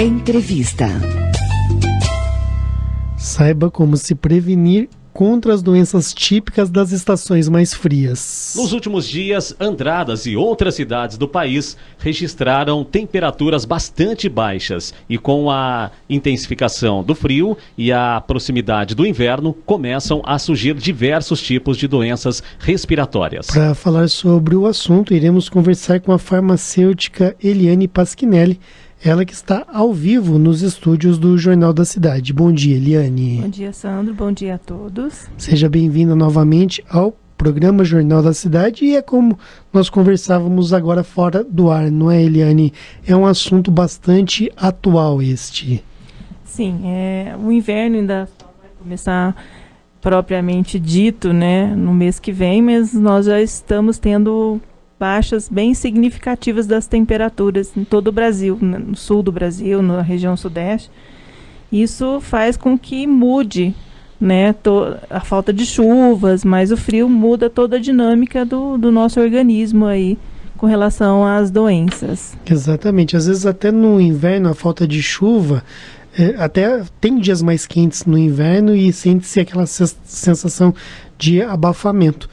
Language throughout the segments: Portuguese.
Entrevista. Saiba como se prevenir contra as doenças típicas das estações mais frias. Nos últimos dias, Andradas e outras cidades do país registraram temperaturas bastante baixas e com a intensificação do frio e a proximidade do inverno, começam a surgir diversos tipos de doenças respiratórias. Para falar sobre o assunto, iremos conversar com a farmacêutica Eliane Pasquinelli, ela que está ao vivo nos estúdios do Jornal da Cidade. Bom dia, Eliane. Bom dia, Sandro. Bom dia a todos. Seja bem-vinda novamente ao programa Jornal da Cidade. E é como nós conversávamos agora fora do ar, não é, Eliane? É um assunto bastante atual este. Sim, o inverno ainda vai começar propriamente dito, né, no mês que vem, mas nós já estamos tendo baixas bem significativas das temperaturas em todo o Brasil, no sul do Brasil, na região sudeste. Isso faz com que mude, né, a falta de chuvas, mas o frio muda toda a dinâmica do nosso organismo aí com relação às doenças. Exatamente, às vezes até no inverno a falta de chuva, até tem dias mais quentes no inverno e sente-se aquela sensação de abafamento.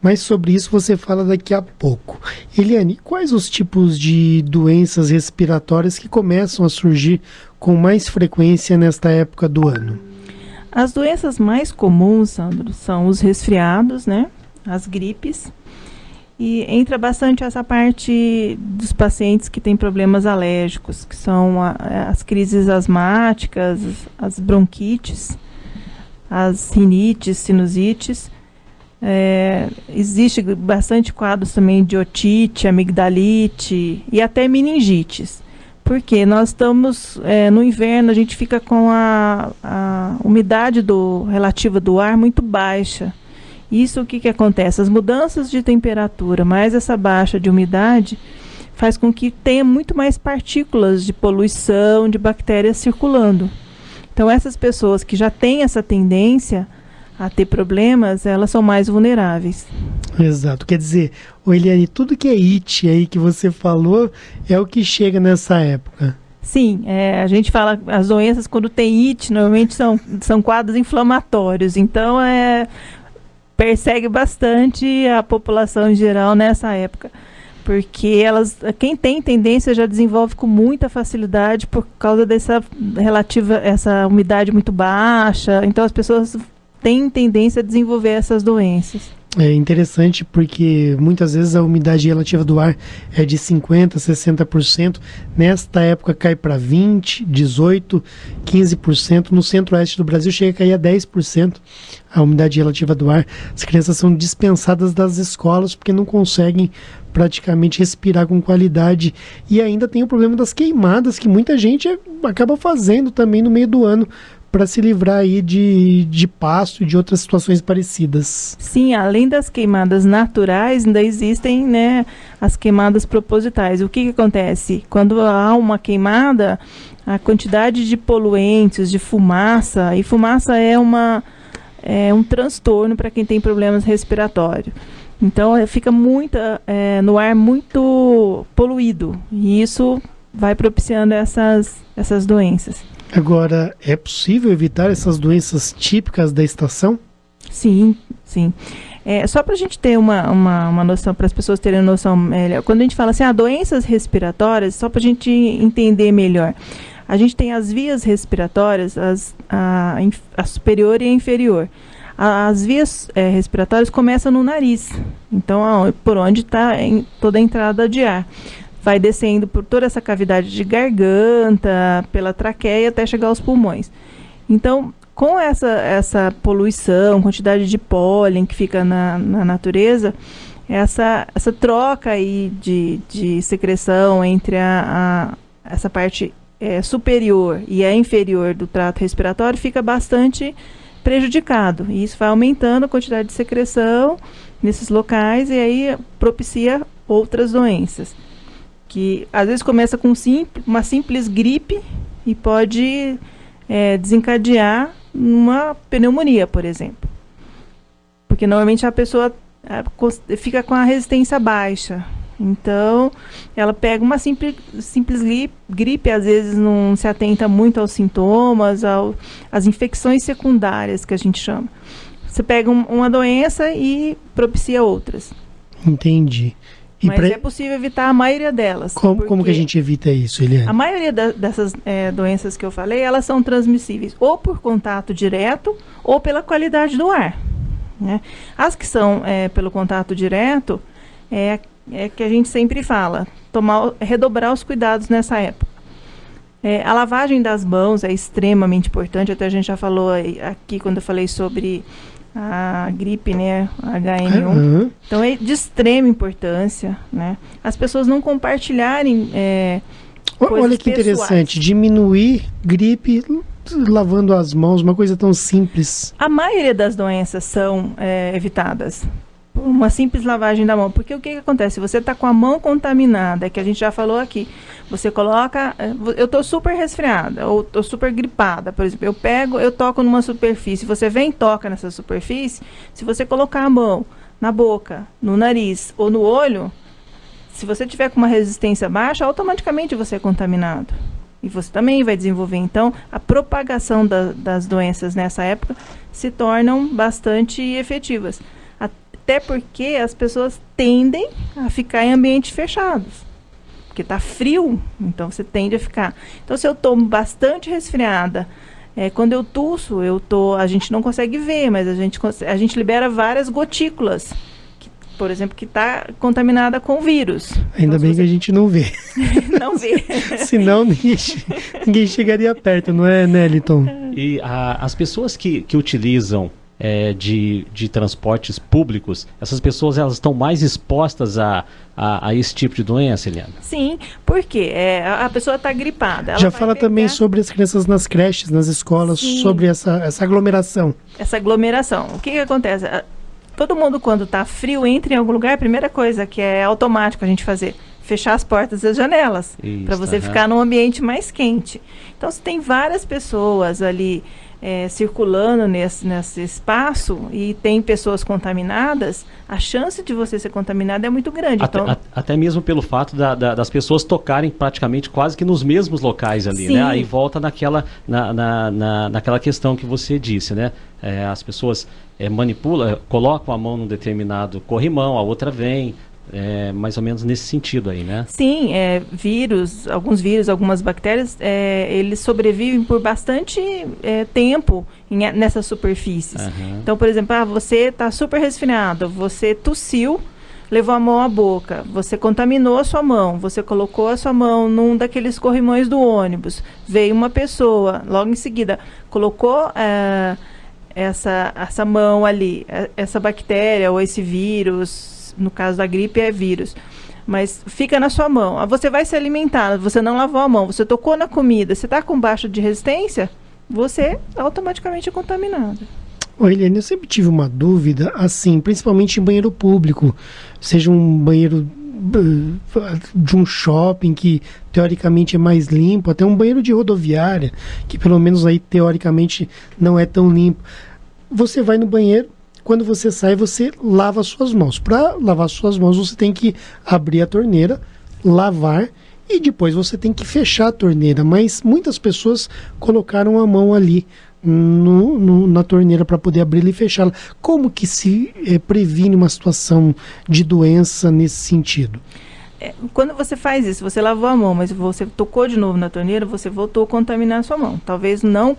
Mas sobre isso você fala daqui a pouco. Eliane, quais os tipos de doenças respiratórias que começam a surgir com mais frequência nesta época do ano? As doenças mais comuns, Sandro, são os resfriados, né? As gripes. E entra bastante essa parte dos pacientes que têm problemas alérgicos, que são as crises asmáticas, as bronquites, as rinites, sinusites. Existe bastante quadros também de otite, amigdalite e até meningites. Porque nós estamos no inverno, a gente fica com a umidade relativa do ar muito baixa. Isso o que acontece? As mudanças de temperatura, mais essa baixa de umidade, faz com que tenha muito mais partículas de poluição, de bactérias circulando. Então essas pessoas que já têm essa tendência a ter problemas, elas são mais vulneráveis. Exato, quer dizer, Eliane, tudo que é it aí que você falou é o que chega nessa época. Sim, a gente fala, as doenças quando tem it, normalmente são quadros inflamatórios, então persegue bastante a população em geral nessa época, porque quem tem tendência já desenvolve com muita facilidade por causa essa umidade muito baixa, então as pessoas têm tendência a desenvolver essas doenças. É interessante porque muitas vezes a umidade relativa do ar é de 50%, 60%. Nesta época cai para 20%, 18%, 15%. No centro-oeste do Brasil chega a cair a 10% a umidade relativa do ar. As crianças são dispensadas das escolas porque não conseguem praticamente respirar com qualidade. E ainda tem o problema das queimadas que muita gente acaba fazendo também no meio do ano, para se livrar aí de pasto e de outras situações parecidas. Sim, além das queimadas naturais, ainda existem, né, as queimadas propositais. O que acontece? Quando há uma queimada, a quantidade de poluentes, de fumaça, e fumaça é um transtorno para quem tem problemas respiratórios. Então, fica no ar muito poluído, e isso vai propiciando essas doenças. Agora, é possível evitar essas doenças típicas da estação? Sim, sim. Só para a gente ter uma noção, para as pessoas terem noção melhor, quando a gente fala assim, doenças respiratórias, só para a gente entender melhor, a gente tem as vias respiratórias, a superior e a inferior. As vias respiratórias começam no nariz, então por onde está toda a entrada de ar. Vai descendo por toda essa cavidade de garganta, pela traqueia, até chegar aos pulmões. Então, com essa poluição, quantidade de pólen que fica na natureza, essa troca aí de secreção entre essa parte superior e a inferior do trato respiratório fica bastante prejudicado. E isso vai aumentando a quantidade de secreção nesses locais e aí propicia outras doenças, que às vezes começa com uma simples gripe e pode desencadear uma pneumonia, por exemplo. Porque normalmente a pessoa fica com a resistência baixa. Então, ela pega uma simples gripe, às vezes não se atenta muito aos sintomas, às infecções secundárias que a gente chama. Você pega uma doença e propicia outras. Entendi. Mas é possível evitar a maioria delas. Como que a gente evita isso, Eliane? A maioria dessas doenças que eu falei, elas são transmissíveis ou por contato direto ou pela qualidade do ar, né? As que são pelo contato direto, é que a gente sempre fala, redobrar os cuidados nessa época. A lavagem das mãos é extremamente importante, até a gente já falou aqui quando eu falei sobre a gripe, né, H1N1. Uhum. Então é de extrema importância, né? As pessoas não compartilharem coisas olha que pessoais. interessante, diminuir gripe lavando as mãos, uma coisa tão simples. A maioria das doenças são evitadas por uma simples lavagem da mão, porque o que acontece? Você está com a mão contaminada, que a gente já falou aqui, você coloca, eu estou super resfriada, ou estou super gripada, por exemplo, eu toco numa superfície, você vem e toca nessa superfície, se você colocar a mão na boca, no nariz ou no olho, se você tiver com uma resistência baixa, automaticamente você é contaminado. E você também vai desenvolver. Então, a propagação das doenças nessa época se tornam bastante efetivas. Até porque as pessoas tendem a ficar em ambientes fechados. Porque está frio, então você tende a ficar. Então, se eu estou bastante resfriada, quando eu tuço, a gente não consegue ver, mas a gente libera várias gotículas. Por exemplo, que está contaminada com vírus. Ainda bem que a gente não vê. Não vê. Senão ninguém chegaria perto, não é, Neliton? E as pessoas que utilizam de transportes públicos, essas pessoas elas estão mais expostas a esse tipo de doença, Eliane? Sim, porque a pessoa está gripada. Já fala também sobre as crianças nas creches, nas escolas, sim, sobre essa aglomeração. Essa aglomeração. O que acontece? Todo mundo, quando está frio, entra em algum lugar, a primeira coisa que é automático a gente fazer, fechar as portas e as janelas, para você ficar num ambiente mais quente. Então, se tem várias pessoas ali circulando nesse espaço e tem pessoas contaminadas, a chance de você ser contaminado é muito grande. Até mesmo pelo fato das pessoas tocarem praticamente quase que nos mesmos locais ali, sim, né? Aí volta naquela questão que você disse, né? As pessoas manipulam, colocam a mão num determinado corrimão, a outra vem, mais ou menos nesse sentido aí, né? Sim, alguns vírus, algumas bactérias, eles sobrevivem por bastante tempo nessas superfícies. Uhum. Então, por exemplo, você está super resfriado, você tossiu, levou a mão à boca, você contaminou a sua mão, você colocou a sua mão num daqueles corrimões do ônibus, veio uma pessoa, logo em seguida, colocou essa mão ali, essa bactéria ou esse vírus, no caso da gripe é vírus, mas fica na sua mão. Você vai se alimentar, você não lavou a mão, você tocou na comida, você está com baixa de resistência, você automaticamente é contaminado. Eliane, eu sempre tive uma dúvida, assim, principalmente em banheiro público, seja um banheiro de um shopping que teoricamente é mais limpo, até um banheiro de rodoviária, que pelo menos aí teoricamente não é tão limpo. Você vai no banheiro, quando você sai, você lava as suas mãos. Para lavar suas mãos, você tem que abrir a torneira, lavar e depois você tem que fechar a torneira. Mas muitas pessoas colocaram a mão ali na torneira para poder abri-la e fechá-la. Como que se previne uma situação de doença nesse sentido? Quando você faz isso, você lavou a mão, mas você tocou de novo na torneira, você voltou a contaminar a sua mão. Talvez não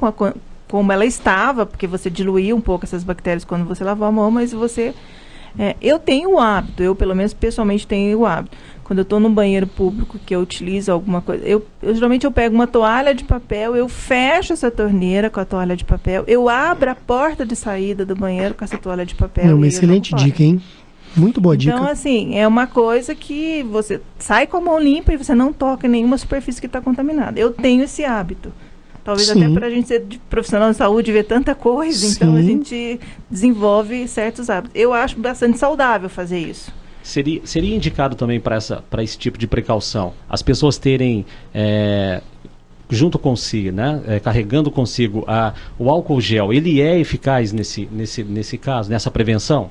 como ela estava, porque você diluiu um pouco essas bactérias quando você lavou a mão, mas você... eu tenho o hábito, eu pelo menos pessoalmente tenho o hábito. Quando eu estou num banheiro público que eu utilizo alguma coisa, geralmente eu pego uma toalha de papel, eu fecho essa torneira com a toalha de papel, eu abro a porta de saída do banheiro com essa toalha de papel. É uma excelente dica, hein? Muito boa dica. Então, assim, é uma coisa que você sai com a mão limpa e você não toca em nenhuma superfície que está contaminada. Eu tenho esse hábito. Talvez sim, até para a gente ser profissional de saúde, ver tanta coisa, sim, então a gente desenvolve certos hábitos. Eu acho bastante saudável fazer isso. Seria indicado também para esse tipo de precaução, as pessoas terem junto consigo, né, carregando consigo o álcool gel, ele é eficaz nesse caso, nessa prevenção?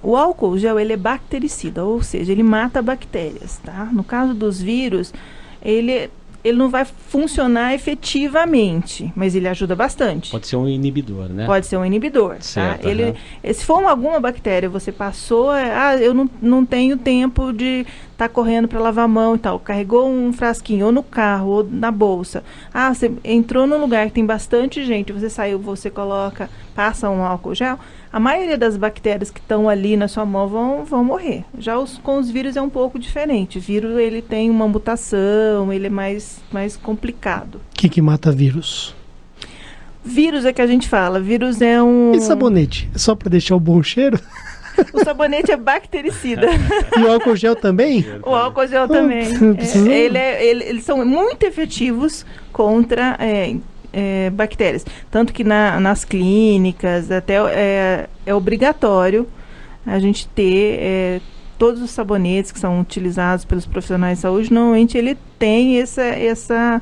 O álcool gel, ele é bactericida, ou seja, ele mata bactérias, tá? No caso dos vírus, ele não vai funcionar efetivamente, mas ele ajuda bastante. Pode ser um inibidor, né? Pode ser um inibidor, certo, tá? Se for alguma bactéria, você passou, eu não tenho tempo de estar correndo para lavar a mão e tal, carregou um frasquinho ou no carro ou na bolsa. Você entrou num lugar que tem bastante gente, você saiu, você passa um álcool gel, a maioria das bactérias que estão ali na sua mão vão morrer. Já com os vírus é um pouco diferente. O vírus, ele tem uma mutação, ele é mais complicado. O que mata vírus? Vírus é que a gente fala. Vírus é um... E sabonete? É só para deixar o bom cheiro? O sabonete é bactericida. E o álcool gel também? O álcool gel também. Eles são muito efetivos contra... bactérias. Tanto que nas clínicas até é obrigatório a gente ter todos os sabonetes que são utilizados pelos profissionais de saúde, normalmente ele tem essa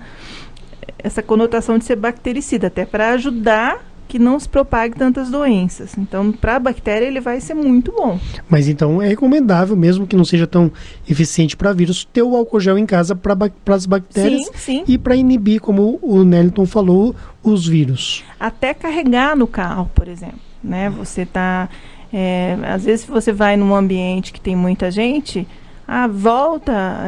conotação de ser bactericida, até para ajudar que não se propague tantas doenças. Então, para a bactéria, ele vai ser muito bom. Mas então é recomendável, mesmo que não seja tão eficiente para vírus, ter o álcool gel em casa para as bactérias. Sim. E para inibir, como o Neliton falou, os vírus. Até carregar no carro, por exemplo. Né? Você está... às vezes, se você vai num ambiente que tem muita gente... volta,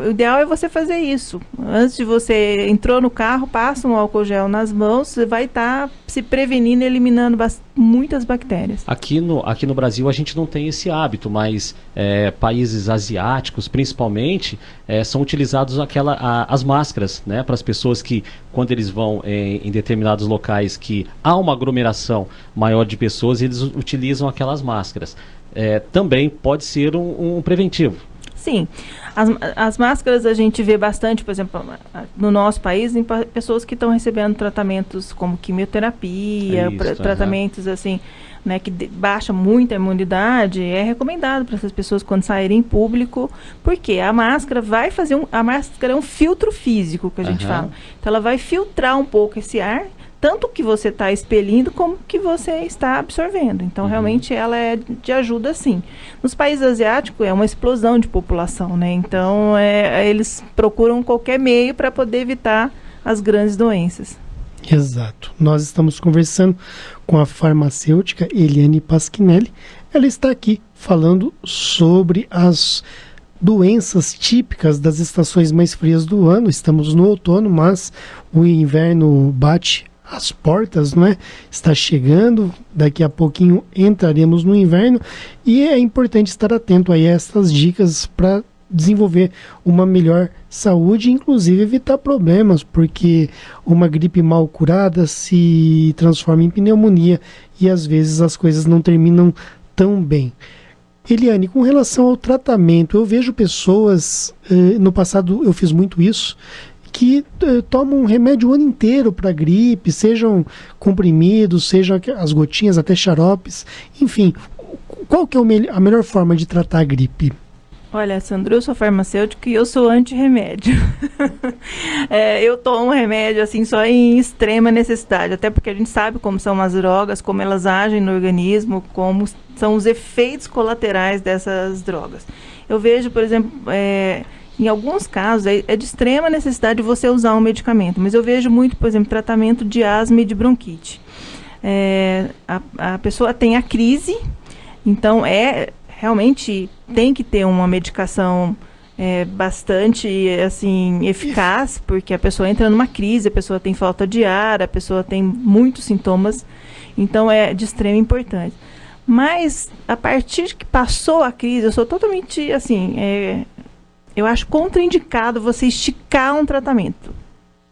o ideal é você fazer isso. Antes de você entrou no carro, passa um álcool gel nas mãos, você vai estar se prevenindo e eliminando muitas bactérias. Aqui no Brasil a gente não tem esse hábito, mas países asiáticos, principalmente, são utilizados as máscaras, né, para as pessoas que, quando eles vão em determinados locais que há uma aglomeração maior de pessoas, eles utilizam aquelas máscaras. Também pode ser um preventivo. Sim, as máscaras a gente vê bastante, por exemplo, no nosso país, em pessoas que estão recebendo tratamentos como quimioterapia, tratamentos assim, né, que baixa muito a imunidade. É recomendado para essas pessoas quando saírem em público, porque a máscara vai a máscara é um filtro físico que a gente fala. Então ela vai filtrar um pouco esse ar, tanto que você está expelindo como que você está absorvendo. Então, realmente, ela é de ajuda, sim. Nos países asiáticos, é uma explosão de população, né? Então, eles procuram qualquer meio para poder evitar as grandes doenças. Exato. Nós estamos conversando com a farmacêutica Eliane Pasquinelli. Ela está aqui falando sobre as doenças típicas das estações mais frias do ano. Estamos no outono, mas o inverno bate as portas, não é? Está chegando, daqui a pouquinho entraremos no inverno e é importante estar atento aí a essas dicas para desenvolver uma melhor saúde, inclusive evitar problemas, porque uma gripe mal curada se transforma em pneumonia e às vezes as coisas não terminam tão bem. Eliane, com relação ao tratamento, eu vejo pessoas, no passado eu fiz muito isso, que tomam um remédio o ano inteiro para gripe, sejam comprimidos, sejam as gotinhas, até xaropes, enfim. Qual que é a melhor forma de tratar a gripe? Olha, Sandro, eu sou farmacêutica e eu sou anti-remédio. Eu tomo remédio assim só em extrema necessidade, até porque a gente sabe como são as drogas, como elas agem no organismo, como são os efeitos colaterais dessas drogas. Eu vejo, por exemplo, em alguns casos é de extrema necessidade você usar um medicamento, mas eu vejo muito, por exemplo, tratamento de asma e de bronquite. A pessoa tem a crise, então realmente tem que ter uma medicação bastante assim, eficaz, porque a pessoa entra numa crise, a pessoa tem falta de ar, a pessoa tem muitos sintomas, então é de extrema importância. Mas a partir que passou a crise, eu sou totalmente assim, eu acho contraindicado você esticar um tratamento,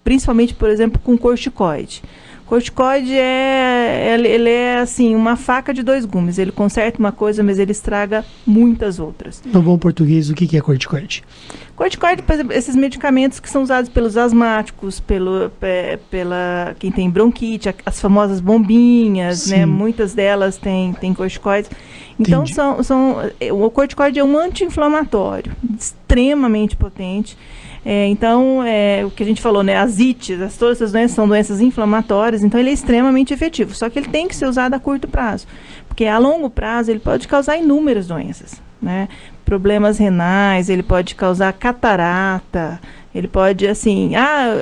principalmente, por exemplo, com corticoide. Corticoide ele é assim, uma faca de dois gumes. Ele conserta uma coisa, mas ele estraga muitas outras. No bom português, o que é corticoide? Corticoide, por exemplo, esses medicamentos que são usados pelos asmáticos, pela quem tem bronquite, as famosas bombinhas, né? Muitas delas têm corticoides. Então, o corticoide é um anti-inflamatório, extremamente potente. Então, o que a gente falou, né, as ites, todas essas doenças são doenças inflamatórias, então ele é extremamente efetivo, só que ele tem que ser usado a curto prazo, porque a longo prazo ele pode causar inúmeras doenças, né, problemas renais, ele pode causar catarata, ele pode, assim,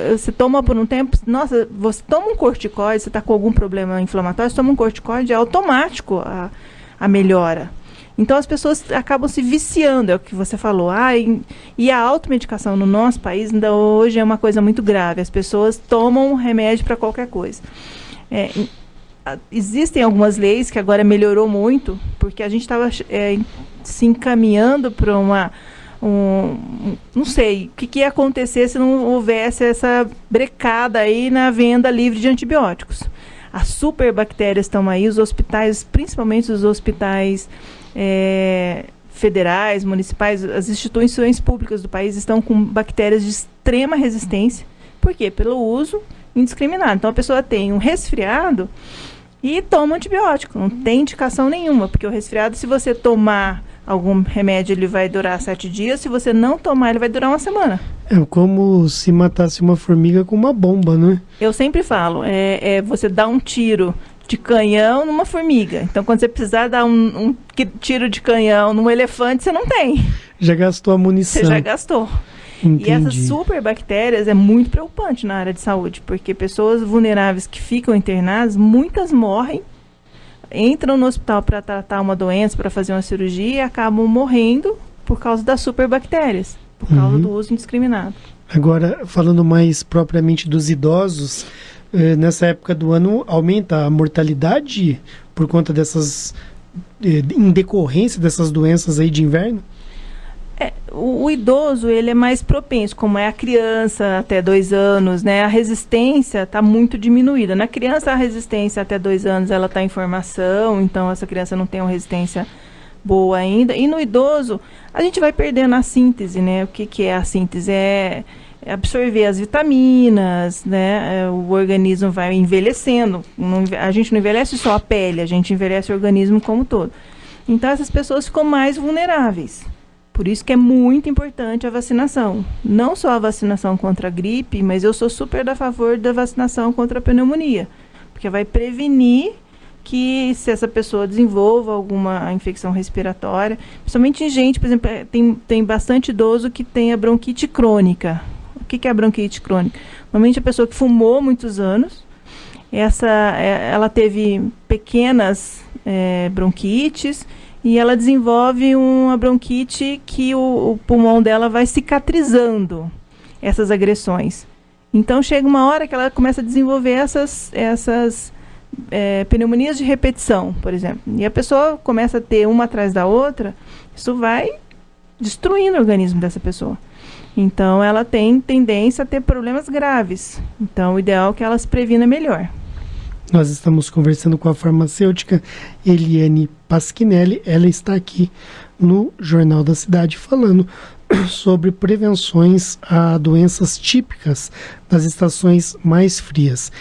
você toma por um tempo, nossa, você toma um corticoide, você está com algum problema inflamatório, você toma um corticoide, é automático a melhora. Então, as pessoas acabam se viciando, é o que você falou. E a automedicação no nosso país ainda hoje é uma coisa muito grave. As pessoas tomam remédio para qualquer coisa. Existem algumas leis que agora melhorou muito, porque a gente estava se encaminhando para não sei, o que ia acontecer se não houvesse essa brecada aí na venda livre de antibióticos. As superbactérias estão aí, os hospitais, principalmente os hospitais federais, municipais, as instituições públicas do país estão com bactérias de extrema resistência. Por quê? Pelo uso indiscriminado. Então, a pessoa tem um resfriado e toma antibiótico. Não tem indicação nenhuma, porque o resfriado, se você tomar algum remédio, ele vai durar 7 dias. Se você não tomar, ele vai durar 1 semana. É como se matasse uma formiga com uma bomba, né? Eu sempre falo, você dá um tiro de canhão numa formiga. Então, quando você precisar dar um tiro de canhão num elefante, você não tem. Já gastou a munição. Você já gastou. Entendi. E essas superbactérias é muito preocupante na área de saúde, porque pessoas vulneráveis que ficam internadas, muitas morrem, entram no hospital para tratar uma doença, para fazer uma cirurgia e acabam morrendo por causa das superbactérias, por causa do uso indiscriminado. Agora, falando mais propriamente dos idosos, nessa época do ano aumenta a mortalidade por conta dessas, em decorrência dessas doenças aí de inverno? O idoso, ele é mais propenso, como é a criança até 2 anos, né? A resistência está muito diminuída. Na criança, a resistência até 2 anos, ela está em formação, então essa criança não tem uma resistência boa ainda. E no idoso, a gente vai perdendo a síntese, né? O que é a síntese? É absorver as vitaminas, né? O organismo vai envelhecendo. A gente não envelhece só a pele, a gente envelhece o organismo como um todo. Então, essas pessoas ficam mais vulneráveis. Por isso que é muito importante a vacinação. Não só a vacinação contra a gripe, mas eu sou super a favor da vacinação contra a pneumonia. Porque vai prevenir que se essa pessoa desenvolva alguma infecção respiratória, principalmente em gente, por exemplo, tem bastante idoso que tem a bronquite crônica. O que é a bronquite crônica? Normalmente a pessoa que fumou muitos anos, ela teve pequenas bronquites, e ela desenvolve uma bronquite que o pulmão dela vai cicatrizando essas agressões. Então, chega uma hora que ela começa a desenvolver essas pneumonias de repetição, por exemplo. E a pessoa começa a ter uma atrás da outra, isso vai destruindo o organismo dessa pessoa. Então, ela tem tendência a ter problemas graves. Então, o ideal é que ela se previna melhor. Nós estamos conversando com a farmacêutica Eliane Pasquinelli. Ela está aqui no Jornal da Cidade falando sobre prevenções a doenças típicas das estações mais frias.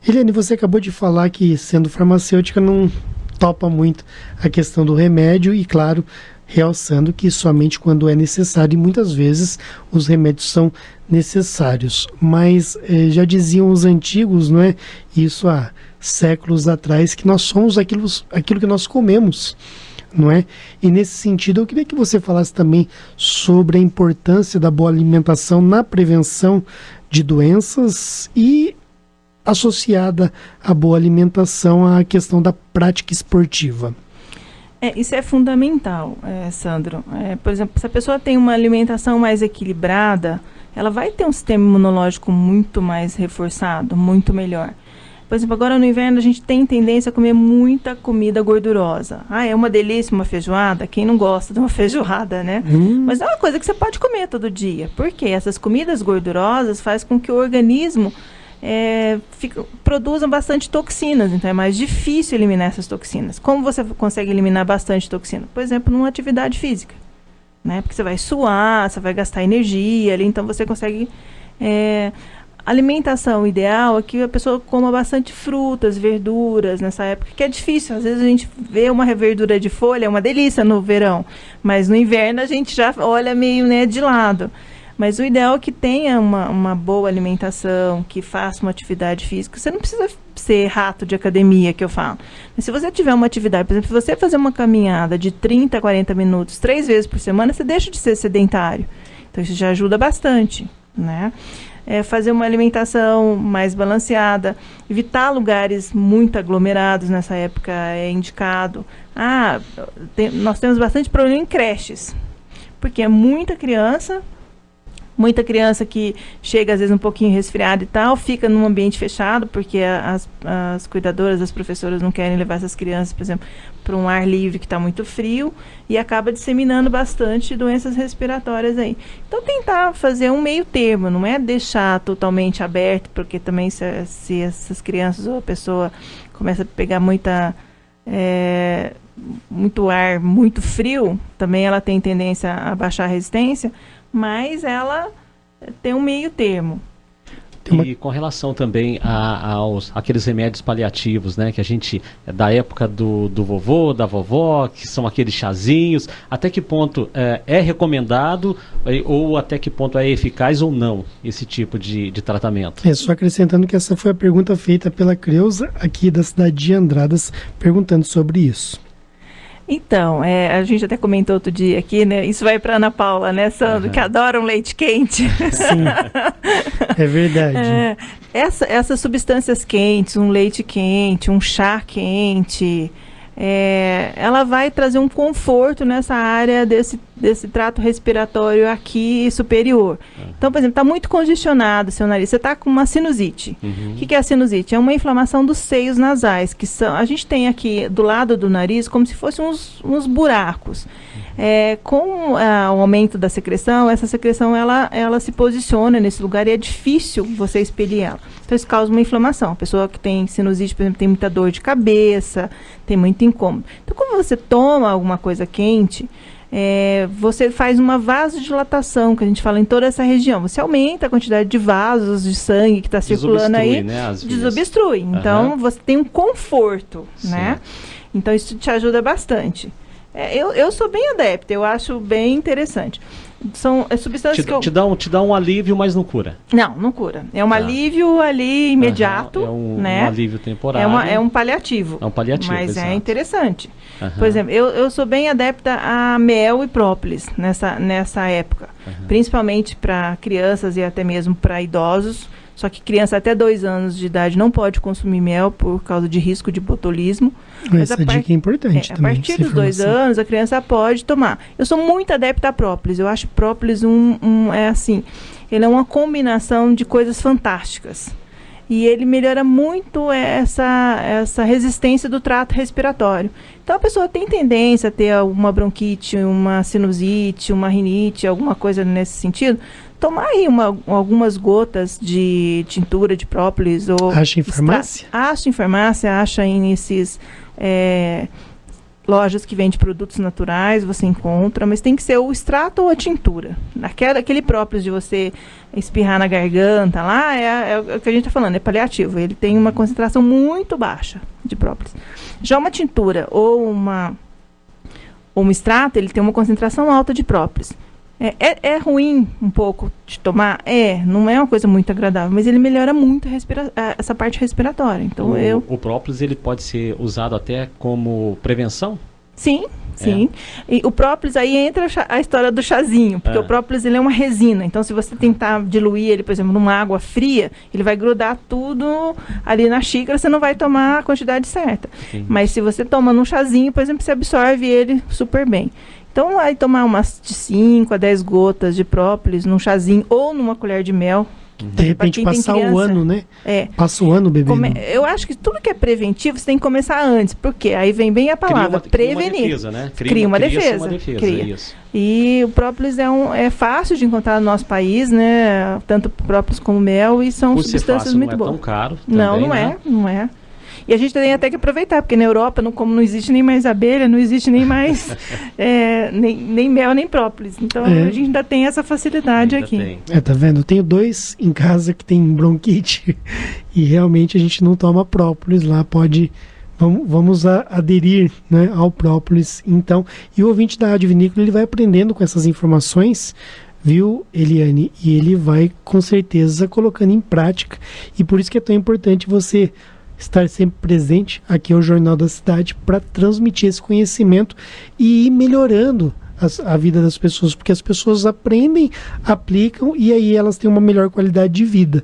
Eliane, você acabou de falar que, sendo farmacêutica, não topa muito a questão do remédio e, claro, realçando que somente quando é necessário, e muitas vezes os remédios são necessários. Mas já diziam os antigos, não é? Isso há séculos atrás, que nós somos aquilo que nós comemos, não é? E nesse sentido, eu queria que você falasse também sobre a importância da boa alimentação na prevenção de doenças e associada à boa alimentação à questão da prática esportiva. Isso é fundamental, Sandro. Por exemplo, se a pessoa tem uma alimentação mais equilibrada, ela vai ter um sistema imunológico muito mais reforçado, muito melhor. Por exemplo, agora no inverno a gente tem tendência a comer muita comida gordurosa. É uma delícia uma feijoada? Quem não gosta de uma feijoada, né? Mas é uma coisa que você pode comer todo dia. Por quê? Essas comidas gordurosas fazem com que o organismo produzam bastante toxinas, então é mais difícil eliminar essas toxinas. Como você consegue eliminar bastante toxina? Por exemplo, numa atividade física, né? Porque você vai suar, você vai gastar energia ali, então você consegue... alimentação ideal é que a pessoa coma bastante frutas, verduras nessa época, que é difícil. Às vezes a gente vê uma verdura de folha, é uma delícia no verão, mas no inverno a gente já olha meio, de lado. Mas o ideal é que tenha uma boa alimentação, que faça uma atividade física. Você não precisa ser rato de academia, que eu falo. Mas se você tiver uma atividade, por exemplo, se você fazer uma caminhada de 30 a 40 minutos, 3 vezes por semana, você deixa de ser sedentário. Então isso já ajuda bastante, né? Fazer uma alimentação mais balanceada, evitar lugares muito aglomerados nessa época é indicado. Nós temos bastante problema em creches, porque é muita criança que chega às vezes um pouquinho resfriada e tal, fica num ambiente fechado, porque as cuidadoras, as professoras não querem levar essas crianças, por exemplo, para um ar livre que está muito frio, e acaba disseminando bastante doenças respiratórias aí. Então tentar fazer um meio termo, não é deixar totalmente aberto, porque também se essas crianças ou a pessoa começa a pegar muito ar muito frio, também ela tem tendência a baixar a resistência, mas ela tem um meio termo. E com relação também àqueles remédios paliativos, né, que a gente, da época do vovô, da vovó, que são aqueles chazinhos, até que ponto é recomendado ou até que ponto é eficaz ou não esse tipo de tratamento? Só acrescentando que essa foi a pergunta feita pela Creuza, aqui da cidade de Andradas, perguntando sobre isso. Então, a gente até comentou outro dia aqui, né? Isso vai para Ana Paula, né, Sandro, que adora um leite quente. Sim, é verdade. Essas substâncias quentes, um leite quente, um chá quente, ela vai trazer um conforto nessa área desse trato respiratório aqui superior. Então, por exemplo, está muito congestionado o seu nariz, você está com uma sinusite. O que é a sinusite? É uma inflamação dos seios nasais, a gente tem aqui do lado do nariz como se fossem uns buracos. Com o aumento da secreção, essa secreção ela se posiciona nesse lugar e é difícil você expelir ela. Então isso causa uma inflamação. A pessoa que tem sinusite, por exemplo, tem muita dor de cabeça, tem muito incômodo. Então quando você toma alguma coisa quente, você faz uma vasodilatação, que a gente fala em toda essa região. Você aumenta a quantidade de vasos de sangue que está circulando aí. Né, desobstrui. Então você tem um conforto, né? Então isso te ajuda bastante. Eu sou bem adepta, eu acho bem interessante. São substâncias te dá um alívio, mas não cura. Não cura. É um alívio ali imediato, né? Um alívio temporário. É um paliativo. É um paliativo, mas exato. É interessante. Por exemplo, eu sou bem adepta a mel e própolis nessa época. Principalmente para crianças e até mesmo para idosos. Só que criança até 2 anos de idade não pode consumir mel por causa de risco de botulismo. Essa dica é importante também. A partir dos 2 anos, a criança pode tomar. Eu sou muito adepta a própolis. Eu acho própolis ele é uma combinação de coisas fantásticas. E ele melhora muito essa resistência do trato respiratório. Então a pessoa tem tendência a ter uma bronquite, uma sinusite, uma rinite, alguma coisa nesse sentido. Tomar aí algumas gotas de tintura de própolis. Acha em farmácia? Acha em farmácia, acha em esses lojas que vendem produtos naturais, você encontra, mas tem que ser o extrato ou a tintura. Aquele própolis de você espirrar na garganta lá, é o que a gente está falando, é paliativo. Ele tem uma concentração muito baixa de própolis. Já uma tintura ou um extrato, ele tem uma concentração alta de própolis. É ruim um pouco de tomar? Não é uma coisa muito agradável, mas ele melhora muito essa parte respiratória. Então o própolis ele pode ser usado até como prevenção? Sim. E o própolis, aí entra a história do chazinho, porque o própolis ele é uma resina. Então se você tentar diluir ele, por exemplo, numa água fria, ele vai grudar tudo ali na xícara, você não vai tomar a quantidade certa. Mas se você toma num chazinho, por exemplo, você absorve ele super bem. Então, vai tomar umas de 5 a 10 gotas de própolis num chazinho ou numa colher de mel. De repente passar o ano, né? Passa o ano bebendo. Eu acho que tudo que é preventivo, você tem que começar antes. Porque aí vem bem a palavra, prevenir. Cria uma defesa, né? Cria uma defesa. Isso. E o própolis é fácil de encontrar no nosso país, né? Tanto própolis como mel, e são substâncias muito boas. Não é tão caro também, não é. E a gente tem até que aproveitar, porque na Europa, como não existe nem mais abelha, não existe nem mais nem mel, nem própolis. Então a gente ainda tem essa facilidade aqui. Tá vendo? Eu tenho 2 em casa que tem bronquite e realmente a gente não toma própolis lá, vamos aderir, né, ao própolis, então. E o ouvinte da Rádio Vinícola, ele vai aprendendo com essas informações viu, Eliane? E ele vai, com certeza, colocando em prática. E por isso que é tão importante você estar sempre presente aqui ao Jornal da Cidade para transmitir esse conhecimento e ir melhorando a vida das pessoas, porque as pessoas aprendem, aplicam e aí elas têm uma melhor qualidade de vida.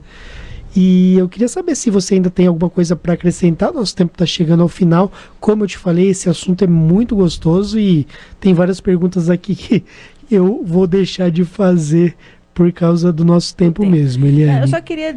E eu queria saber se você ainda tem alguma coisa para acrescentar. Nosso tempo está chegando ao final. Como eu te falei, esse assunto é muito gostoso e tem várias perguntas aqui que eu vou deixar de fazer por causa do nosso tempo mesmo, Eliane. Eu só queria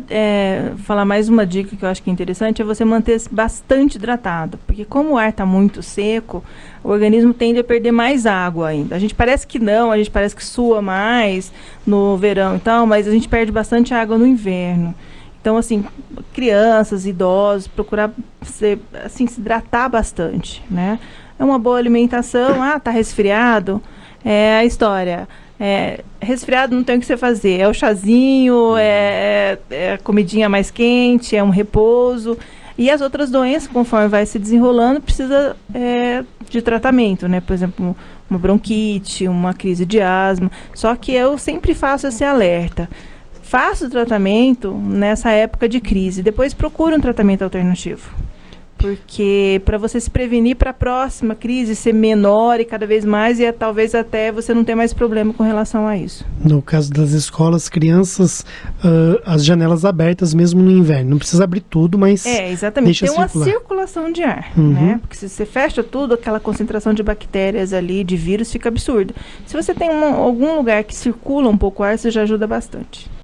falar mais uma dica que eu acho que é interessante, é você manter-se bastante hidratado, porque como o ar está muito seco, o organismo tende a perder mais água ainda. A gente parece que não, a gente parece que sua mais no verão e tal, mas a gente perde bastante água no inverno. Então, assim, crianças, idosos, procurar se hidratar bastante, né? É uma boa alimentação, tá resfriado, a história... resfriado não tem o que você fazer, é o chazinho, é a comidinha mais quente, é um repouso, e as outras doenças, conforme vai se desenrolando, precisa de tratamento, né? Por exemplo, uma bronquite, uma crise de asma, só que eu sempre faço esse alerta, faça o tratamento nessa época de crise, depois procure um tratamento alternativo. Porque para você se prevenir para a próxima crise ser menor e cada vez mais, e talvez até você não ter mais problema com relação a isso. No caso das escolas, crianças, as janelas abertas mesmo no inverno. Não precisa abrir tudo, mas exatamente. Tem uma circulação de ar, né? Porque se você fecha tudo, aquela concentração de bactérias ali, de vírus, fica absurda. Se você tem algum lugar que circula um pouco o ar, você já ajuda bastante.